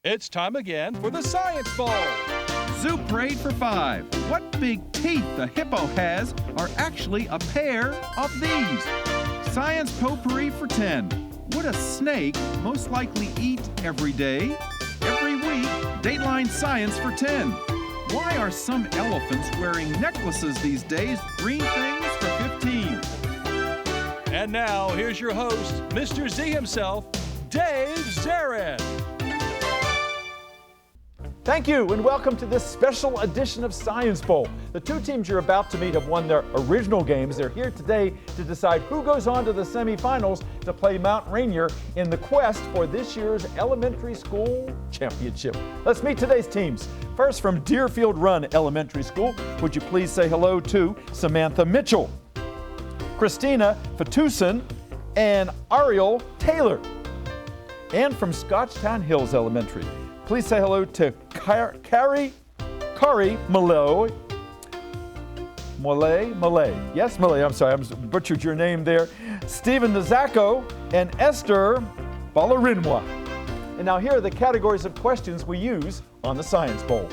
It's time again for the Science Bowl. Zoo Parade for 5. What big teeth the hippo has are actually a pair of these. Science Potpourri for 10. Would a snake most likely eat every day? Every week, Dateline Science for 10. Why are some elephants wearing necklaces these days? Green things for 15. And now, here's your host, Mr. Z himself, Dave Zarin. Thank you, and welcome to this special edition of Science Bowl. The two teams you're about to meet have won their original games. They're here today to decide who goes on to the semifinals to play Mount Rainier in the quest for this year's elementary school championship. Let's meet today's teams. First, from Deerfield Run Elementary School, would you please say hello to Samantha Mitchell, Christina Fatuson, and Ariel Taylor. And from Scotchtown Hills Elementary, please say hello to Kari Malay. Yes, Malay, I'm sorry, I butchered your name there. Stephen Nazako and Esther Balarinwa. And now here are the categories of questions we use on the Science Bowl.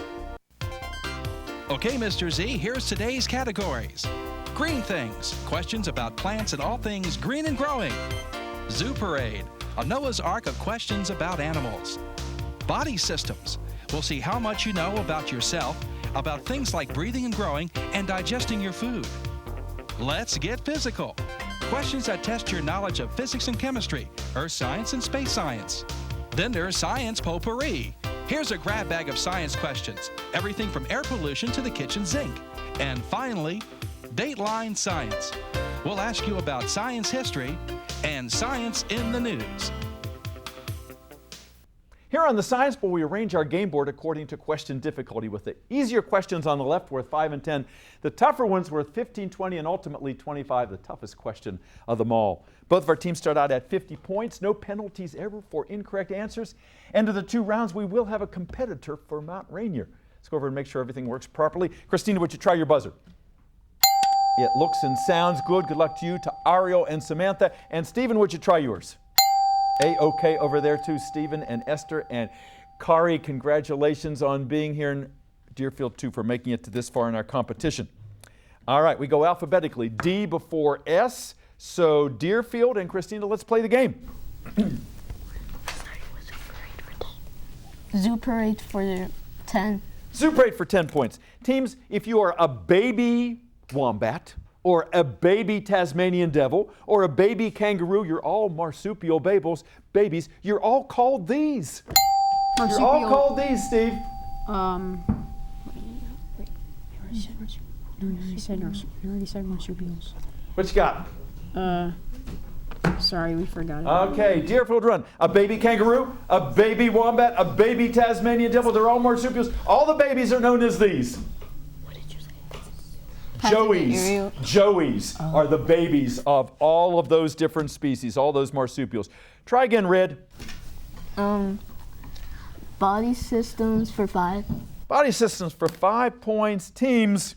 Okay, Mr. Z, here's today's categories. Green things, questions about plants and all things green and growing. Zoo Parade, a Noah's Ark of questions about animals. Body systems, we'll see how much you know about yourself, about things like breathing and growing, and digesting your food. Let's get physical. Questions that test your knowledge of physics and chemistry, earth science and space science. Then there's Science Potpourri. Here's a grab bag of science questions, everything from air pollution to the kitchen sink. And finally, Dateline Science. We'll ask you about science history and science in the news. Here on the Science Bowl, we arrange our game board according to question difficulty, with the easier questions on the left worth 5 and 10, the tougher ones worth 15, 20, and ultimately 25, the toughest question of them all. Both of our teams start out at 50 points, no penalties ever for incorrect answers. End of the 2 rounds, we will have a competitor for Mount Rainier. Let's go over and make sure everything works properly. Christina, would you try your buzzer? It looks and sounds good. Good luck to you, to Ariel and Samantha. And Stephen, would you try yours? A-OK over there too, Stephen and Esther. And Kari, congratulations on being here in Deerfield too, for making it to this far in our competition. All right, we go alphabetically, D before S. So Deerfield and Christina, let's play the game. Zoo Parade for 10. Zoo Parade for 10 points. Teams, if you are a baby wombat, or a baby Tasmanian devil, or a baby kangaroo, you're all marsupial babies. You're all called these. Marsupial. You're all called these, Steve. No, you already said marsupials. What you got? Sorry, we forgot. Okay, Deerfield Run. A baby kangaroo, a baby wombat, a baby Tasmanian devil. They're all marsupials. All the babies are known as these. Joeys are the babies of all of those different species, all those marsupials. Try again, Red. Body systems for 5. Body systems for 5 points. Teams,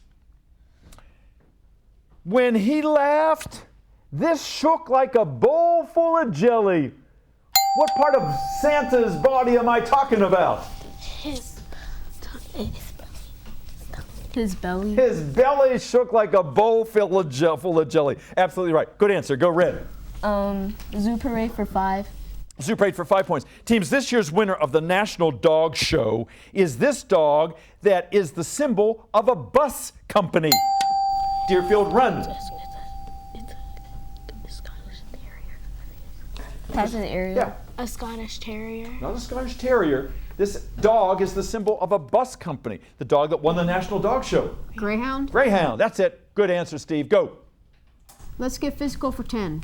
when he laughed, this shook like a bowl full of jelly. What part of Santa's body am I talking about? His belly. His belly shook like a bowl full of jelly. Absolutely right. Good answer. Go Red. Zoo Parade for 5. Zoo Parade for 5 points. Teams, this year's winner of the National Dog Show is this dog that is the symbol of a bus company. Deerfield Run. It's a Scottish Terrier. That's an area. Yeah. A Scottish Terrier. Not a Scottish Terrier. This dog is the symbol of a bus company. The dog that won the National Dog Show. Greyhound? Greyhound. That's it. Good answer, Steve. Go. Let's get physical for 10.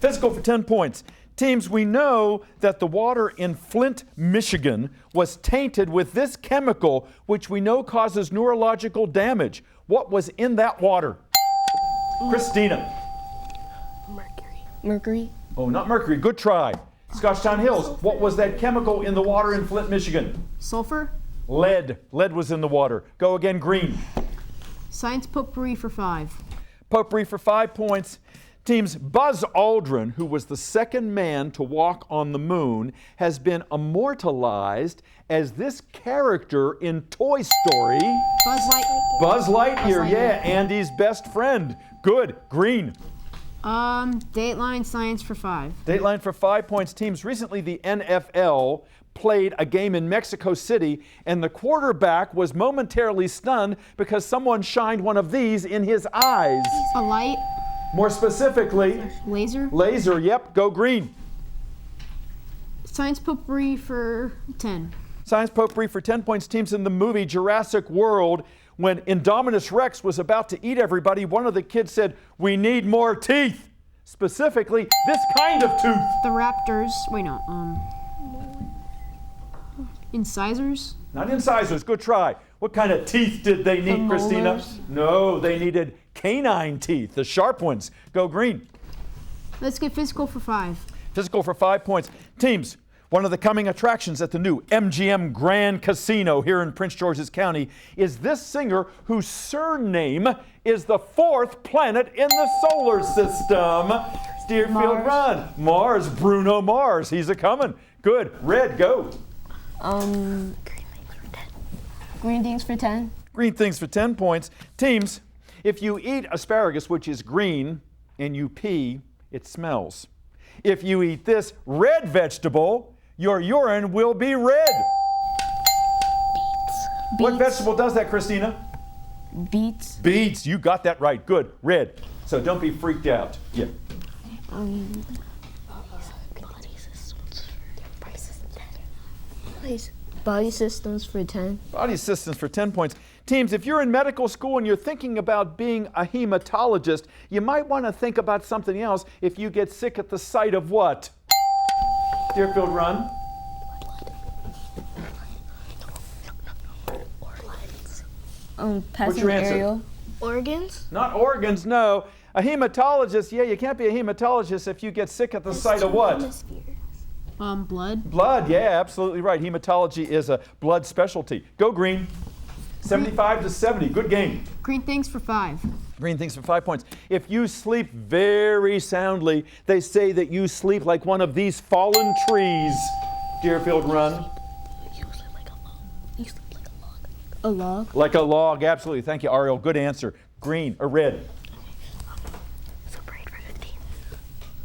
Physical for 10 points. Teams, we know that the water in Flint, Michigan was tainted with this chemical, which we know causes neurological damage. What was in that water? Christina. Mercury. Oh, not mercury. Good try. Scotchtown Hills. What was that chemical in the water in Flint, Michigan? Sulfur. Lead. Lead was in the water. Go again, Green. Science Potpourri for 5. Potpourri for 5 points. Teams, Buzz Aldrin, who was the second man to walk on the moon, has been immortalized as this character in Toy Story. Buzz Lightyear. Buzz Lightyear, Buzz Lightyear. yeah, Andy's best friend. Good. Green. Dateline Science for 5. Dateline for 5 points. Teams, recently the NFL played a game in Mexico City, and the quarterback was momentarily stunned because someone shined one of these in his eyes. A light. More specifically, Laser. laser. Yep, go green. Science potpourri for 10. Science potpourri for 10 points. Teams, in the movie Jurassic World, when Indominus Rex was about to eat everybody, one of the kids said, "We need more teeth." Specifically, this kind of tooth. The Raptors. Wait, no. Incisors. Not incisors. Good try. What kind of teeth did they need, Christina? molars? No, they needed canine teeth, the sharp ones. Go green. Let's get physical for 5. Physical for 5 points. Teams, one of the coming attractions at the new MGM Grand Casino here in Prince George's County is this singer whose surname is the 4th planet in the solar system. Deerfield Mars. Run. Mars, Bruno Mars. He's a-coming. Good. Red, go. Green things for 10. Green things for 10 points. Teams, if you eat asparagus, which is green, and you pee, it smells. If you eat this red vegetable, your urine will be red. What vegetable does that, Christina? Beets. Beets. You got that right. Good. Red. So don't be freaked out. Yeah. Body systems for 10. Body systems for 10 points. Teams, if you're in medical school and you're thinking about being a hematologist, you might want to think about something else if you get sick at the sight of what? Deerfield Run. Passing What's your answer? aerial. Organs? Not organs, no. A hematologist, yeah, you can't be a hematologist if you get sick at the sight of what? Blood. Blood, yeah, absolutely right. Hematology is a blood specialty. Go green. 75 to 70, good game. Green things for 5. Green things for 5 points. If you sleep very soundly, they say that you sleep like one of these fallen trees. Deerfield Run. A log. Like a log, absolutely. Thank you, Ariel. Good answer. Green or red?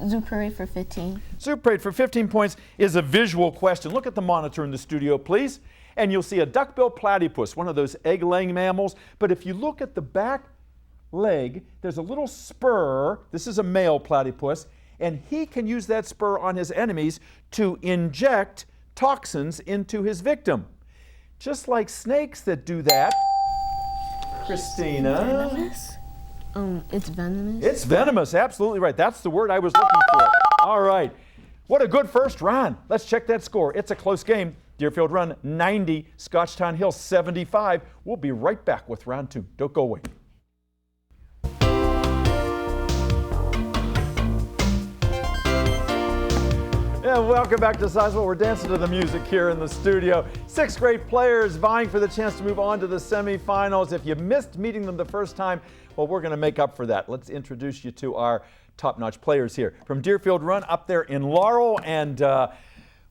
Zoo parade for 15. Super Parade for 15 points is a visual question. Look at the monitor in the studio, please. And you'll see a duck-billed platypus, one of those egg-laying mammals. But if you look at the back leg, there's a little spur. This is a male platypus. And he can use that spur on his enemies to inject toxins into his victim. Just like snakes that do that. Christina. It's venomous. It's venomous, absolutely right. That's the word I was looking for. All right. What a good first round. Let's check that score. It's a close game. Deerfield Run 90, Scotchtown Hill 75. We'll be right back with round 2. Don't go away. And welcome back to Sizewell. We're dancing to the music here in the studio. 6th grade players vying for the chance to move on to the semifinals. If you missed meeting them the first time, well, we're going to make up for that. Let's introduce you to our top-notch players here. From Deerfield Run up there in Laurel, and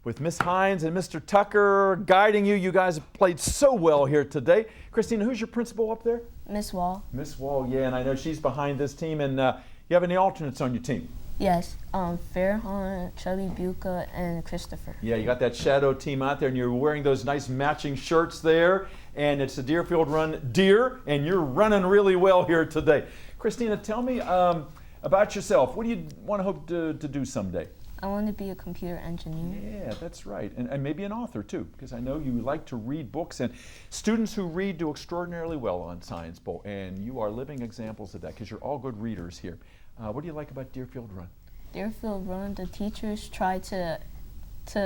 with Miss Hines and Mr. Tucker guiding you. You guys have played so well here today. Christina, who's your principal up there? Miss Wall. Miss Wall, yeah, and I know she's behind this team. And you have any alternates on your team? Yes. Fairhorn, Chubby Buca, and Christopher. Yeah, you got that shadow team out there, and you're wearing those nice matching shirts there. And it's the Deerfield Run Deer, and you're running really well here today. Christina, tell me about yourself. What do you want to hope to do someday? I want to be a computer engineer. Yeah, that's right. And maybe an author too, because I know you like to read books, and students who read do extraordinarily well on Science Bowl, and you are living examples of that because you're all good readers here. What do you like about Deerfield Run? Deerfield Run, the teachers try to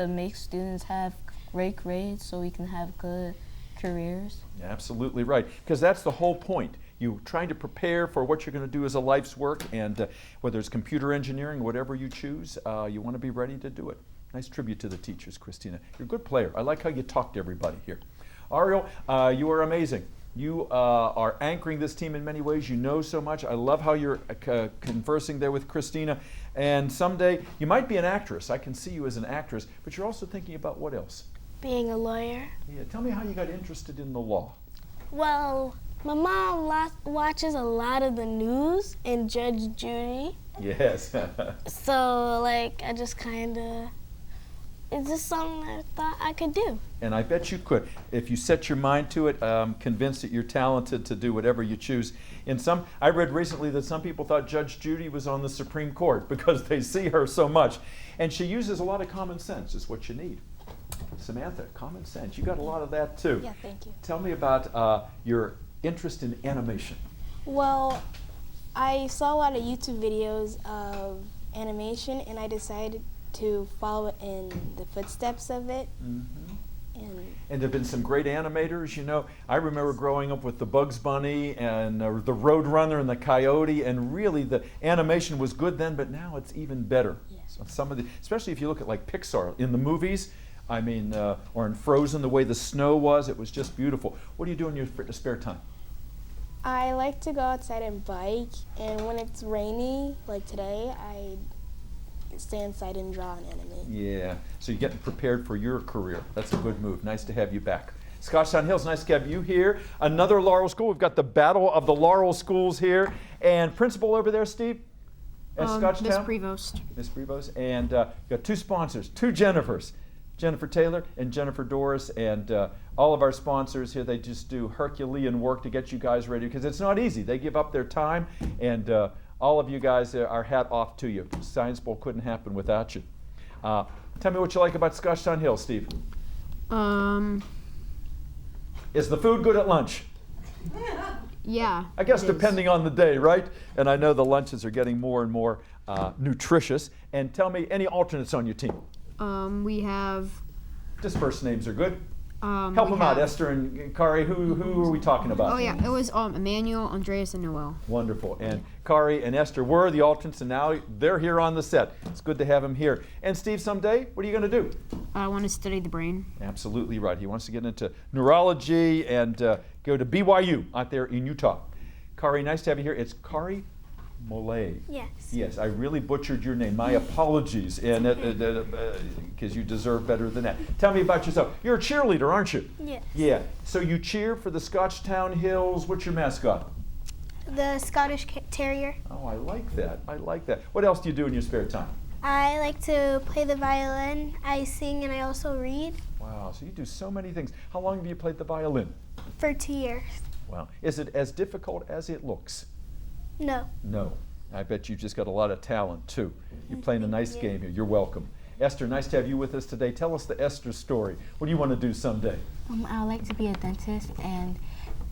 make students have great grades so we can have good careers. Absolutely right, because that's the whole point. You're trying to prepare for what you're going to do as a life's work, and whether it's computer engineering, whatever you choose, you want to be ready to do it. Nice tribute to the teachers, Christina. You're a good player. I like how you talk to everybody here. Ariel, you are amazing. You are anchoring this team in many ways. You know so much. I love how you're conversing there with Christina. And someday you might be an actress. I can see you as an actress, but you're also thinking about what else? Being a lawyer. Yeah, tell me how you got interested in the law. Well, my mom watches a lot of the news and Judge Judy. Yes. So, like, I just kind of, it's just something I thought I could do. And I bet you could. If you set your mind to it, I'm convinced that you're talented to do whatever you choose. I read recently that some people thought Judge Judy was on the Supreme Court because they see her so much. And she uses a lot of common sense, is what you need. Samantha, common sense. You got a lot of that too. Yeah, thank you. Tell me about your interest in animation. Well, I saw a lot of YouTube videos of animation, and I decided to follow in the footsteps of it. Mm-hmm. And there have been some great animators, you know. I remember growing up with the Bugs Bunny and the Roadrunner and the Coyote, and really the animation was good then, but now it's even better. Yes. So especially if you look at like Pixar in the movies, I mean, or in Frozen, the way the snow was, it was just beautiful. What do you do in your spare time? I like to go outside and bike, and when it's rainy, like today, I stay inside and draw and animate. Yeah, so you're getting prepared for your career. That's a good move. Nice to have you back. Scotchtown Hills, nice to have you here. Another Laurel School. We've got the Battle of the Laurel Schools here. And principal over there, Steve? At Scotchtown? Miss Prevost. Miss Prevost. And you've got two sponsors, two Jennifers. Jennifer Taylor and Jennifer Doris, and all of our sponsors here, they just do Herculean work to get you guys ready, because it's not easy. They give up their time, and all of you guys, our hat off to you. Science Bowl couldn't happen without you. Tell me what you like about Scotchtown Hills, Steve. Is the food good at lunch? Yeah. I guess depending on the day, right? And I know the lunches are getting more and more nutritious. And tell me, any alternates on your team? We have. Just first names are good. Help them out, Esther and Kari. Who are we talking about? Oh yeah, it was Emmanuel, Andreas, and Noel. Wonderful. And Kari and Esther were the alternates, and now they're here on the set. It's good to have them here. And Steve, someday, what are you going to do? I want to study the brain. Absolutely right. He wants to get into neurology and go to BYU out there in Utah. Kari, nice to have you here. It's Kari Mollet. Yes. Yes, I really butchered your name. My apologies, and because you deserve better than that. Tell me about yourself. You're a cheerleader, aren't you? Yes. Yeah. So you cheer for the Scotchtown Hills. What's your mascot? The Scottish Terrier. Oh, I like that. I like that. What else do you do in your spare time? I like to play the violin. I sing and I also read. Wow. So you do so many things. How long have you played the violin? For 2 years. Wow. Is it as difficult as it looks? No. No. I bet you've just got a lot of talent, too. You're playing a nice game here. You're welcome. Esther, nice to have you with us today. Tell us the Esther story. What do you want to do someday? I would like to be a dentist, and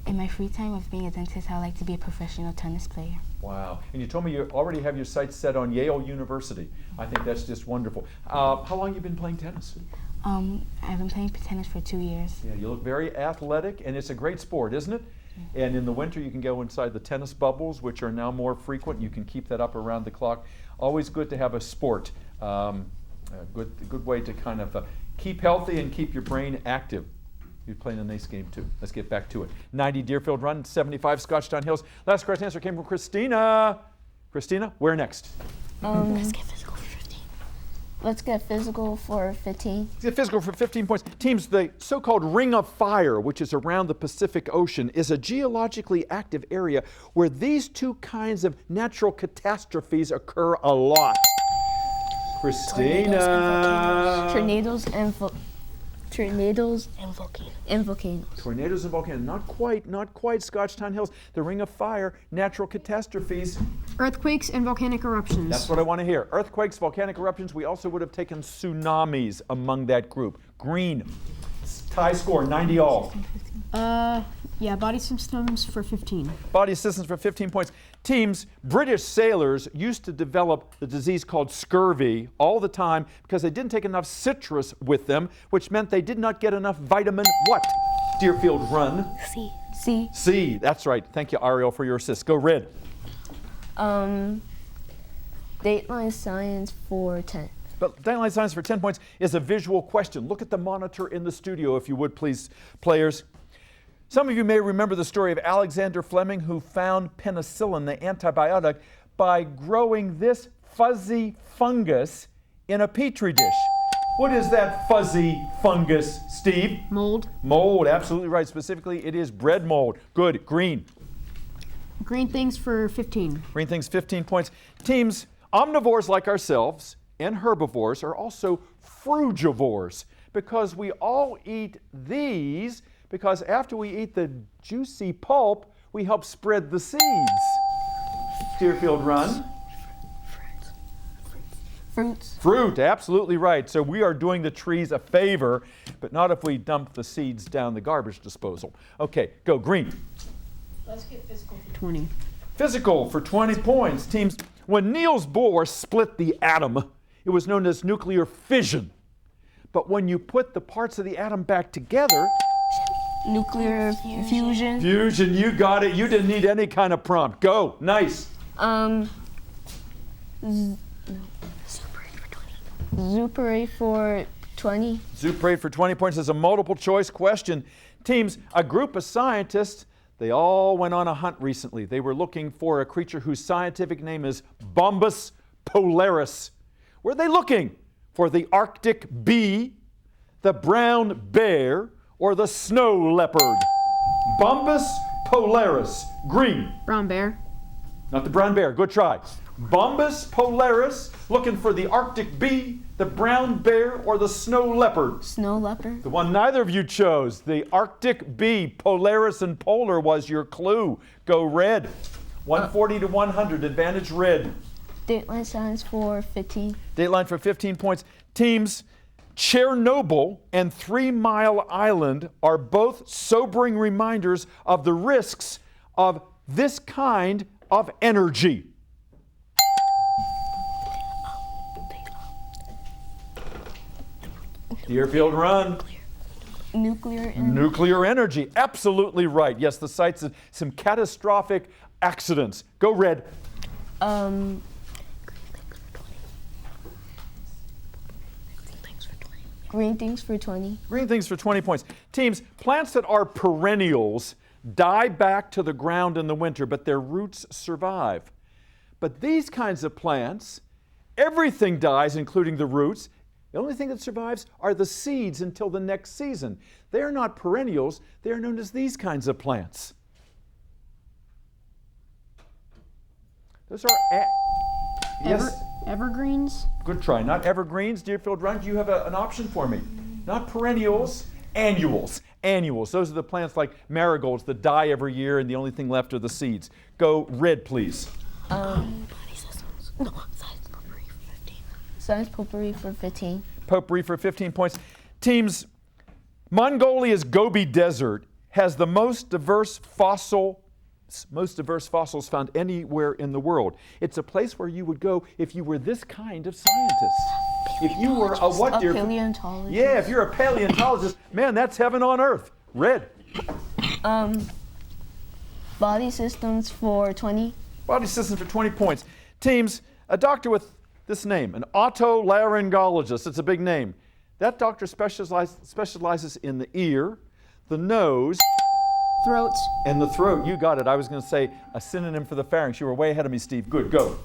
in my free time of being a dentist, I would like to be a professional tennis player. Wow. And you told me you already have your sights set on Yale University. I think that's just wonderful. How long have you been playing tennis? I've been playing tennis for 2 years. Yeah, you look very athletic, and it's a great sport, isn't it? And in the winter, you can go inside the tennis bubbles, which are now more frequent. You can keep that up around the clock. Always good to have a sport. A good way to kind of keep healthy and keep your brain active. You're playing a nice game, too. Let's get back to it. 90 Deerfield Run, 75 Scotchtown Hills. Last correct answer came from Christina. Christina, where next? Let's get physical for 15. Let's get physical for 15. Let's get physical for 15 points. Teams, the so-called Ring of Fire, which is around the Pacific Ocean, is a geologically active area where these two kinds of natural catastrophes occur a lot. Christina. Tornadoes and volcanoes. Tornadoes and volcanoes. Not quite Scotchtown Hills. The Ring of Fire, natural catastrophes. Earthquakes and volcanic eruptions. That's what I want to hear. Earthquakes, volcanic eruptions. We also would have taken tsunamis among that group. Green. Tie score, 90 all. Yeah, body systems for 15. Body systems for 15 points. Teams, British sailors used to develop the disease called scurvy all the time because they didn't take enough citrus with them, which meant they did not get enough vitamin what? Deerfield Run. C. C, that's right. Thank you, Ariel, for your assist. Go Red. Dateline Science for 10. But Dateline Science for 10 points is a visual question. Look at the monitor in the studio, if you would, please, players. Some of you may remember the story of Alexander Fleming, who found penicillin, the antibiotic, by growing this fuzzy fungus in a petri dish. What is that fuzzy fungus, Steve? Mold. Mold, absolutely right. Specifically, it is bread mold. Good. Green. Green things for 15. Green things, 15 points. Teams, omnivores like ourselves and herbivores are also frugivores because we all eat these because after we eat the juicy pulp, we help spread the seeds. Deerfield, run. Fruits. Fruit, absolutely right. So we are doing the trees a favor, but not if we dump the seeds down the garbage disposal. Okay, go. Green. Let's get physical for 20. Physical for 20 points. Teams, when Niels Bohr split the atom, it was known as nuclear fission. But when you put the parts of the atom back together, Nuclear fusion. fusion, you got it. You didn't need any kind of prompt. Go. Nice. Zuperate for 20. Zuperate for 20 points is a multiple choice question. Teams, a group of scientists, they all went on a hunt recently. They were looking for a creature whose scientific name is Bombus polaris. Were they looking for the Arctic bee, the brown bear, or the snow leopard? Bombus polaris. Green. Brown bear. Not the brown bear. Good try. Bombus polaris, looking for the Arctic bee, the brown bear, or the snow leopard? Snow leopard. The one neither of you chose. The Arctic bee, Polaris and polar was your clue. Go red. 140 to 100, advantage red. Dateline science for 15. Dateline for 15 points. Teams, Chernobyl and 3 Mile Island are both sobering reminders of the risks of this kind of energy. Deerfield, run. Nuclear energy, absolutely right. Yes, the sites of some catastrophic accidents. Go red. Green things for 20. Green things for 20 points. Teams, plants that are perennials die back to the ground in the winter, but their roots survive. But these kinds of plants, everything dies, including the roots. The only thing that survives are the seeds until the next season. They are not perennials. They are known as these kinds of plants. Those are yes. Evergreens. Good try. Not evergreens. Deerfield, run. Do you have an option for me? Not perennials. Annuals. Annuals. Those are the plants like marigolds that die every year, and the only thing left are the seeds. Go red, please. Science potpourri for 15. Potpourri for 15 points. Teams, Mongolia's Gobi Desert has the most diverse fossils found anywhere in the world. It's a place where you would go if you were this kind of scientist. If you were a what, dear? Paleontologist. Yeah, if you're a paleontologist, man, that's heaven on earth. Red. Body systems for 20. Body systems for 20 points. Teams, a doctor with this name, an otolaryngologist, it's a big name. That doctor specializes in the ear, the nose, Throats. and the throat. You got it. I was going to say a synonym for the pharynx. You were way ahead of me, Steve. Good, go.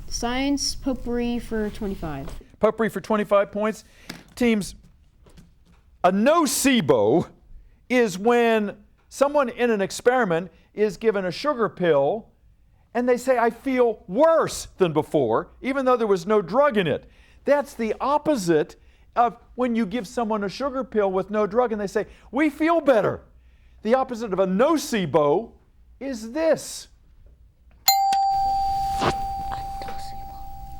Science potpourri for 25. Potpourri for 25 points. Teams, a nocebo is when someone in an experiment is given a sugar pill and they say, I feel worse than before, even though there was no drug in it. That's the opposite of when you give someone a sugar pill with no drug and they say, we feel better. The opposite of a nocebo is this.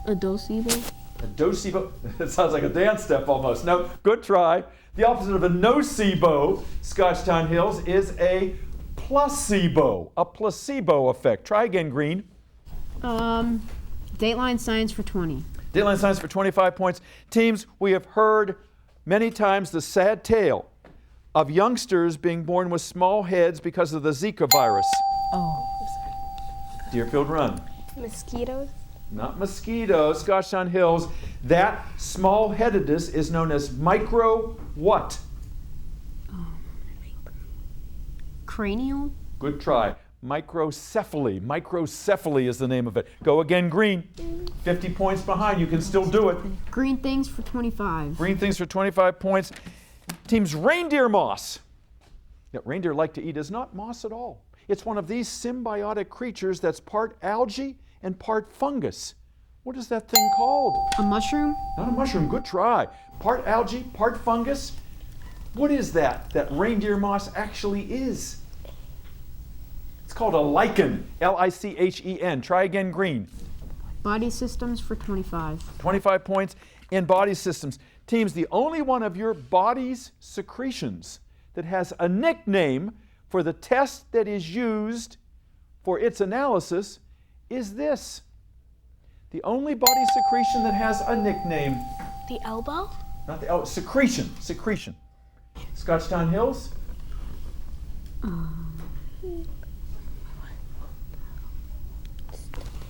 A docebo. A docebo, it sounds like a dance step almost. No, good try. The opposite of a nocebo, Scotchtown Hills, is a placebo effect. Try again, Green. Dateline science for 20. Dateline science for 25 points. Teams, we have heard many times the sad tale of youngsters being born with small heads because of the Zika virus. Deerfield, run. Mosquitoes. Not mosquitoes, Scotchtown Hills. That small-headedness is known as micro what? Cranial? Good try. Microcephaly. Microcephaly is the name of it. Go again, green. 50 points behind. You can still do it. Green things for 25. Green things for 25 points. Team's reindeer moss. That reindeer like to eat is not moss at all. It's one of these symbiotic creatures that's part algae and part fungus. What is that thing called? A mushroom? Not a mushroom. Good try. Part algae, part fungus. What is that reindeer moss actually is? It's called a lichen. L-I-C-H-E-N. Try again, green. Body systems for 25. 25 points in body systems. Teams, the only one of your body's secretions that has a nickname for the test that is used for its analysis is this. The only body secretion that has a nickname. The elbow? Not the elbow. Secretion. Secretion. Scotchtown Hills?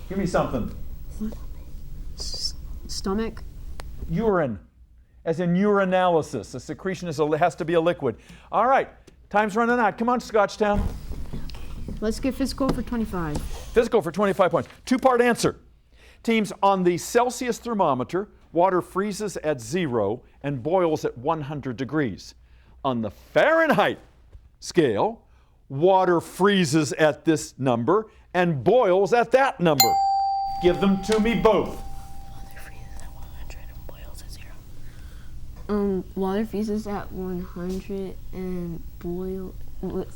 Give me something. Stomach? Urine, as in urinalysis. A secretion has to be a liquid. All right, time's running out. Come on, Scotchtown. Let's get physical for 25. Physical for 25 points. Two-part answer. Teams, on the Celsius thermometer, water freezes at 0 and boils at 100 degrees. On the Fahrenheit scale, water freezes at this number and boils at that number. Give them to me both. Water freezes at 100 and boils at 0. Water freezes at 100 and boils Boils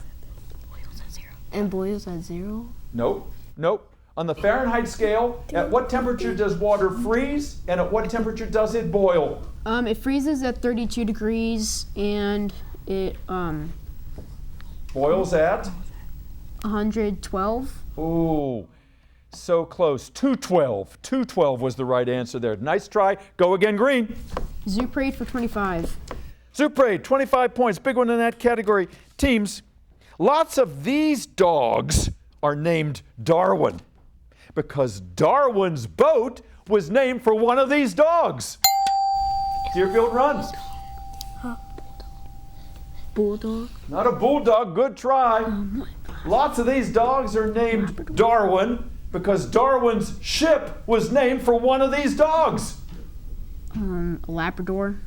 at 0. and boils at 0. Nope, nope. On the Fahrenheit scale, at what temperature does water freeze and at what temperature does it boil? It freezes at 32 degrees and it Boils at? 112. Ooh, so close. 212. 212 was the right answer there. Nice try. Go again, green. Zoo parade for 25. Zoo parade, 25 points. Big one in that category. Teams, lots of these dogs are named Darwin because Darwin's boat was named for one of these dogs. Deerfield runs. Bulldog. Not a bulldog, good try. Lots of these dogs are named Darwin because Darwin's ship was named for one of these dogs. A Labrador.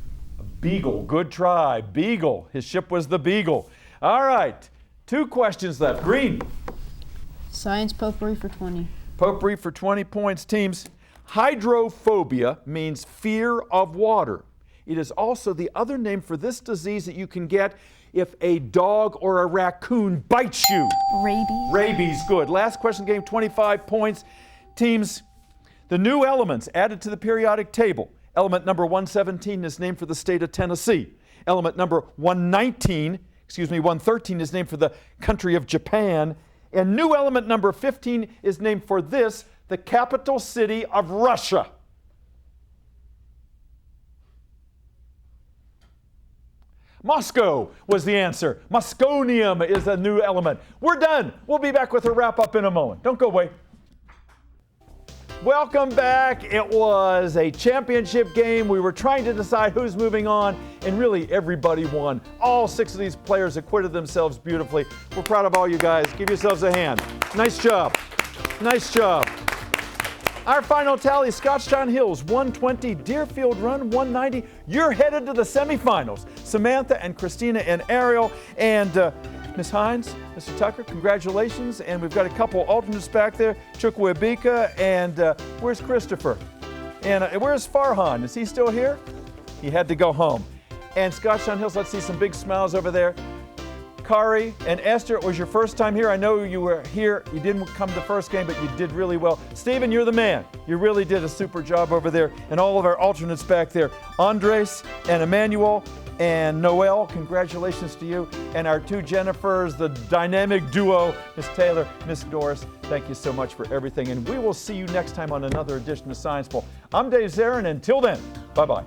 Beagle, good try. Beagle, his ship was the Beagle. All right, 2 questions left. Green. Science potpourri for 20. Potpourri for 20 points. Teams, hydrophobia means fear of water. It is also the other name for this disease that you can get if a dog or a raccoon bites you. Rabies. Rabies, good. Last question game, 25 points. Teams, the new elements added to the periodic table. Element number 117 is named for the state of Tennessee. Element number 113 is named for the country of Japan. And new element number 15 is named for this, the capital city of Russia. Moscow was the answer. Mosconium is the new element. We're done. We'll be back with a wrap-up in a moment. Don't go away. Welcome back. It was a championship game. We were trying to decide who's moving on, and really everybody won. All 6 of these players acquitted themselves beautifully. We're proud of all you guys. Give yourselves a hand. Nice job. Nice job. Our final tally, Scotchtown Hills 120, Deerfield Run 190. You're headed to the semifinals. Samantha and Christina and Ariel and Ms. Hines, Mr. Tucker, congratulations. And we've got a couple alternates back there, Chukwuebuka and where's Christopher? And where's Farhan? Is he still here? He had to go home. And Scotchtown Hills, let's see some big smiles over there. Kari and Esther, it was your first time here. I know you were here. You didn't come to the first game, but you did really well. Stephen, you're the man. You really did a super job over there. And all of our alternates back there. Andres and Emmanuel and Noel, congratulations to you. And our 2 Jennifers, the dynamic duo, Miss Taylor, Miss Doris, thank you so much for everything. And we will see you next time on another edition of Science Bowl. I'm Dave Zarin. Until then, bye-bye.